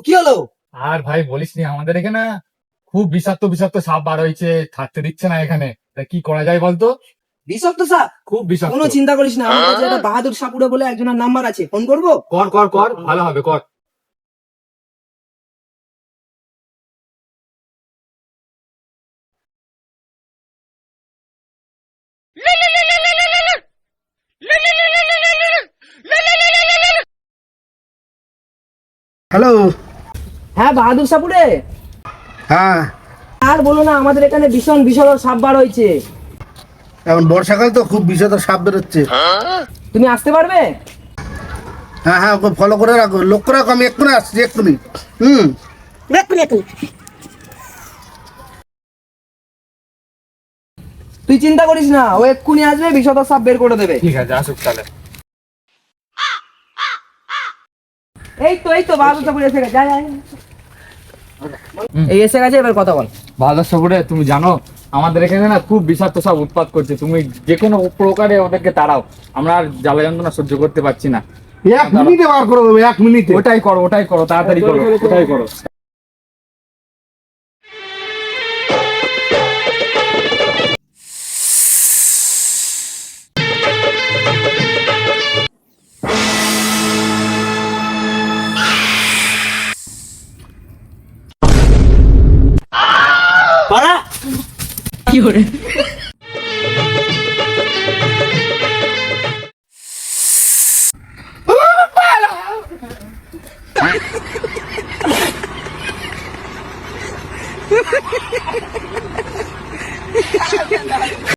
কি হলো? আর ভাই বলিস নি, আমাদের এখানে খুব বিষাক্ত বিষাক্ত সাপ বার হয়েছে, থাকতে দিচ্ছে না এখানে। তা কি করা যায় বলতো? বিষাক্ত সাপ? খুব বিষাক্ত। কোনো চিন্তা করিস না, আমার কাছে একটা বাহাদুর সাপুড়ে বলে একজনের নাম্বার আছে, ফোন করবো। কর কর কর, ভালো হবে, কর। হ্যালো। হ্যাঁ বাহাদুর সাপুড়ে। হ্যাঁ, আর বলো না, আমাদের এখানে ভীষণ বিষধর সাপ বার হয়েছে। এখন বর্ষাকাল তো খুব বিষধর সাপ বেরোচ্ছে। তুমি আসতে পারবে? হ্যাঁ হ্যাঁ, ওকে ফলো করে রাখো, লক্ষ্য রাখো, আমি এক্ষুনি আসছি, এক্ষুনি। তুই চিন্তা করিস না, ও এক্ষুনি আসবে, বিষধর সাপ বের করে দেবে। ঠিক আছে, আসুক তাহলে। এই তো বাহাদুর সাপুড়ে এসে গেছে, যা। এই এসে গেছে, এবার কথা বল। বাজার সাপুরে, তুমি জানো আমাদের এখানে না খুব বিষাক্ত সাপ উৎপাত করছে। তুমি যে কোনো প্রকারে ওদেরকে তাড়াও, আমরা আর জ্বালা যন্ত্রণা সহ্য করতে পারছি না। 1 মিনিটে বার করে দেবো, 1 মিনিটে। ওটাই করো, ওটাই করো, তাড়াতাড়ি করো, ওটাই করো। পালা।